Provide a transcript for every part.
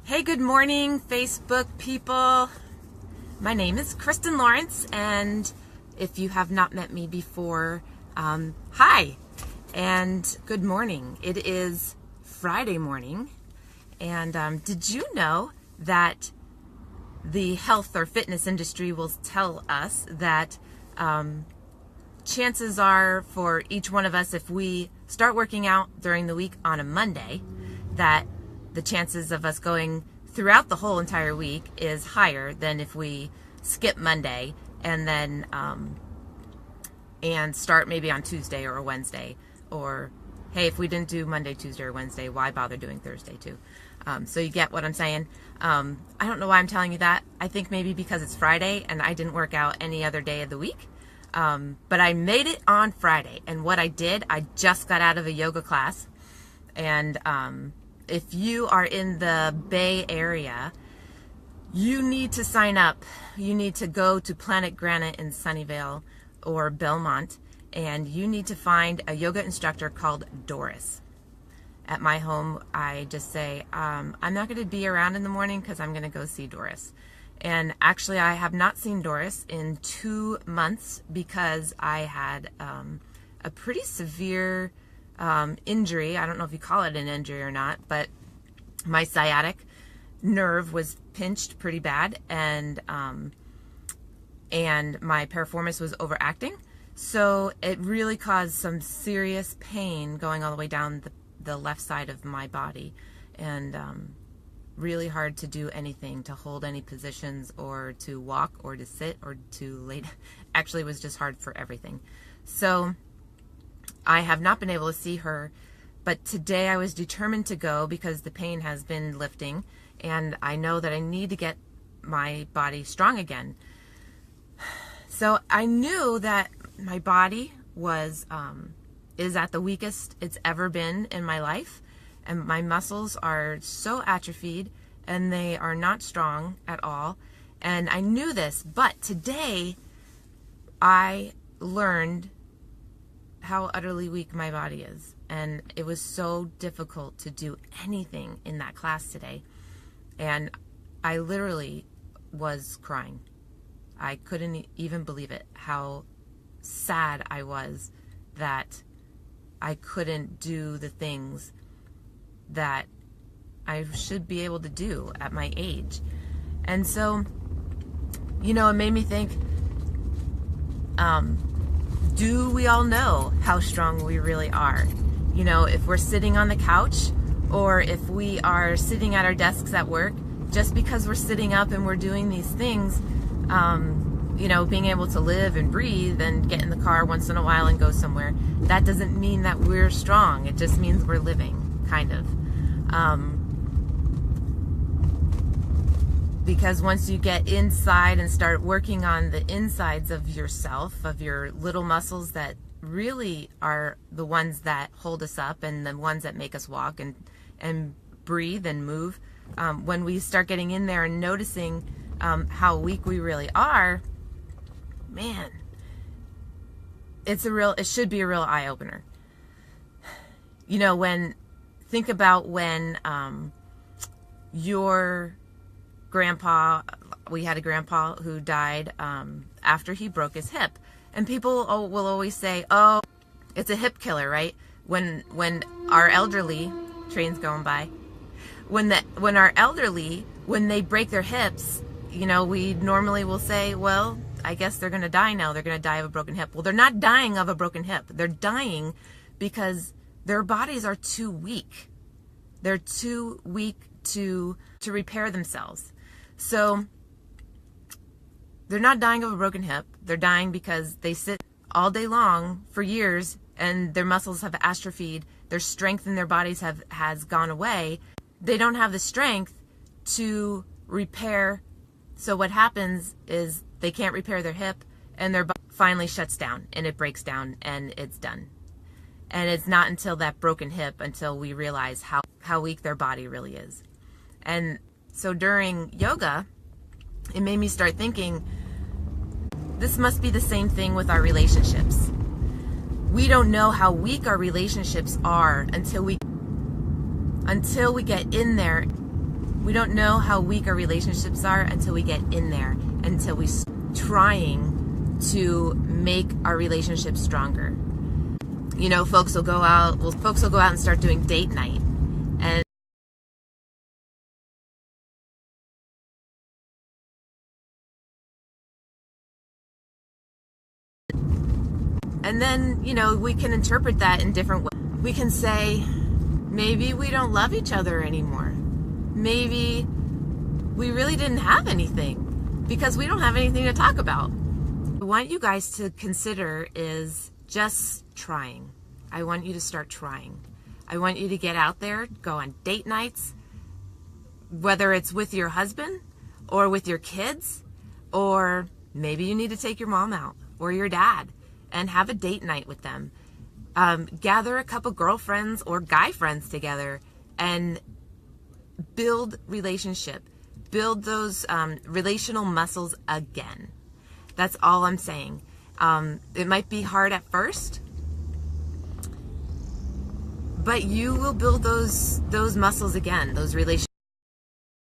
Hey, good morning, Facebook people. My name is Kristen Lawrence, and if you have not met me before, hi, and good morning. It is Friday morning, and did you know that the health or fitness industry will tell us that chances are for each one of us, if we start working out during the week on a Monday, that the chances of us going throughout the whole entire week is higher than if we skip Monday and then and start maybe on Tuesday or a Wednesday. Or, hey, if we didn't do Monday, Tuesday, or Wednesday, why bother doing Thursday too? So you get what I'm saying. I don't know why I'm telling you that. I think maybe because it's Friday and I didn't work out any other day of the week. But I made it on Friday. And what I did, I just got out of a yoga class. And if you are in the Bay Area, you need to sign up. You need to go to Planet Granite in Sunnyvale or Belmont, and you need to find a yoga instructor called Doris. At my home, I just say, I'm not going to be around in the morning because I'm going to go see Doris. And actually, I have not seen Doris in 2 months because I had a pretty severe injury. I don't know if you call it an injury or not, but my sciatic nerve was pinched pretty bad, and my piriformis was overacting. So it really caused some serious pain going all the way down the left side of my body, and really hard to do anything, to hold any positions or to walk or to sit or to lay. Actually, it was just hard for everything. So I have not been able to see her, but today I was determined to go because the pain has been lifting, and I know that I need to get my body strong again. So I knew that my body is at the weakest it's ever been in my life, and my muscles are so atrophied and they are not strong at all. And I knew this, but today I learned how utterly weak my body is, and it was so difficult to do anything in that class today, and I literally was crying. I couldn't even believe it, how sad I was that I couldn't do the things that I should be able to do at my age. And so, it made me think, do we all know how strong we really are? If we're sitting on the couch or if we are sitting at our desks at work, just because we're sitting up and we're doing these things, being able to live and breathe and get in the car once in a while and go somewhere, that doesn't mean that we're strong. It just means we're living, kind of. Because once you get inside and start working on the insides of yourself, of your little muscles that really are the ones that hold us up and the ones that make us walk and breathe and move, when we start getting in there and noticing how weak we really are, man, it should be a real eye-opener. Think about when your grandpa, we had a grandpa who died after he broke his hip, and people will always say, oh, it's a hip killer, right? When our elderly, trains going by, when our elderly, when they break their hips, we normally will say, well, I guess they're going to die now. They're going to die of a broken hip. Well, they're not dying of a broken hip. They're dying because their bodies are too weak. They're too weak to repair themselves. So they're not dying of a broken hip. They're dying because they sit all day long for years and their muscles have atrophied. Their strength in their bodies has gone away. They don't have the strength to repair. So what happens is they can't repair their hip, and their body finally shuts down and it breaks down and it's done. And it's not until that broken hip until we realize how weak their body really is. And so during yoga, it made me start thinking, this must be the same thing with our relationships. We don't know how weak our relationships are until we get in there We don't know how weak our relationships are until we get in there, until we trying to make our relationships stronger. You know, folks will go out and start doing date night. And then, you know, we can interpret that in different ways. We can say, maybe we don't love each other anymore. Maybe we really didn't have anything because we don't have anything to talk about. What I want you guys to consider is just trying. I want you to start trying. I want you to get out there, go on date nights, whether it's with your husband or with your kids, or maybe you need to take your mom out or your dad and have a date night with them. Gather a couple girlfriends or guy friends together and build relationship. Build those relational muscles again. That's all I'm saying. It might be hard at first, but you will build those muscles again, those relationships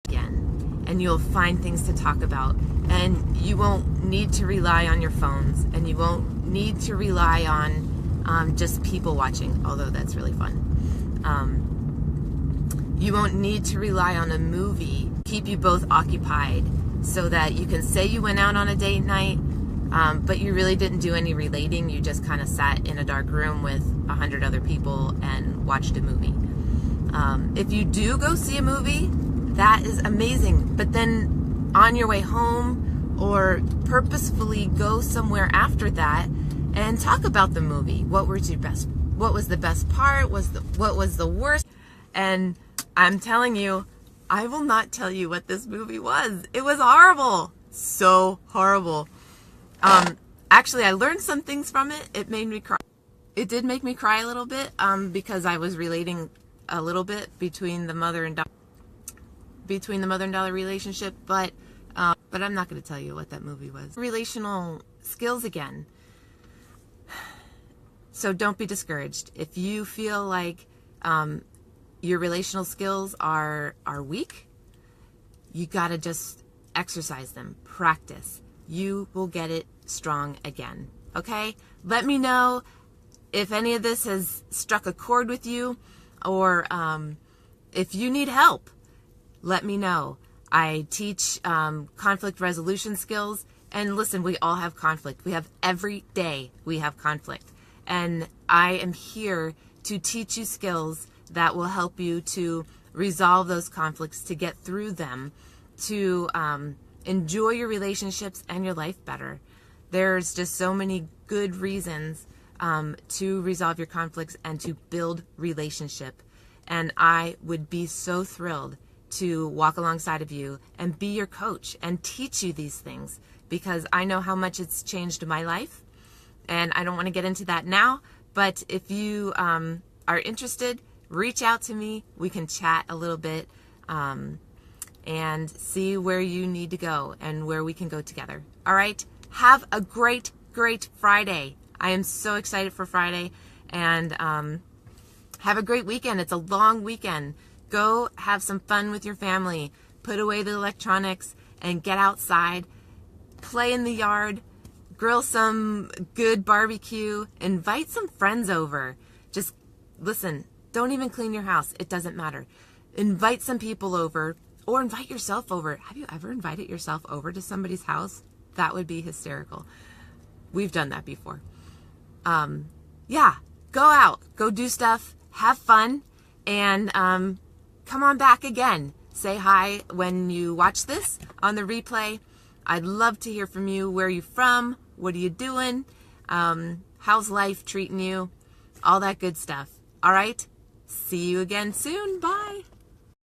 again, and you'll find things to talk about. And you won't need to rely on your phones, and you won't need to rely on just people watching, although that's really fun. You won't need to rely on a movie. Keep you both occupied so that you can say you went out on a date night, but you really didn't do any relating. You just kind of sat in a dark room with 100 other people and watched a movie. If you do go see a movie, that is amazing. But then on your way home, or purposefully go somewhere after that and talk about the movie. What was the best part? What was the worst? And I'm telling you, I will not tell you what this movie was. It was horrible. So horrible. Actually, I learned some things from it. It made me cry. It did make me cry a little bit, because I was relating a little bit between the mother and daughter relationship, but I'm not going to tell you what that movie was. Relational skills again. So don't be discouraged. If you feel like your relational skills are weak, you got to just exercise them, practice. You will get it strong again. Okay? Let me know if any of this has struck a chord with you, or if you need help. Let me know. I teach conflict resolution skills, and listen, we all have conflict. We have every day we have conflict, and I am here to teach you skills that will help you to resolve those conflicts, to get through them, to enjoy your relationships and your life better. There's just so many good reasons to resolve your conflicts and to build relationship, and I would be so thrilled to walk alongside of you and be your coach and teach you these things, because I know how much it's changed my life, and I don't want to get into that now, but if you are interested, reach out to me. We can chat a little bit and see where you need to go and where we can go together. All right? Have a great, great Friday. I am so excited for Friday, and have a great weekend. It's a long weekend. Go have some fun with your family. Put away the electronics and get outside. Play in the yard. Grill some good barbecue. Invite some friends over. Just listen, don't even clean your house. It doesn't matter. Invite some people over, or invite yourself over. Have you ever invited yourself over to somebody's house? That would be hysterical. We've done that before. Yeah, go out. Go do stuff. Have fun. And come on back again. Say hi when you watch this on the replay. I'd love to hear from you. Where are you from? What are you doing? How's life treating you? All that good stuff. All right? See you again soon. Bye.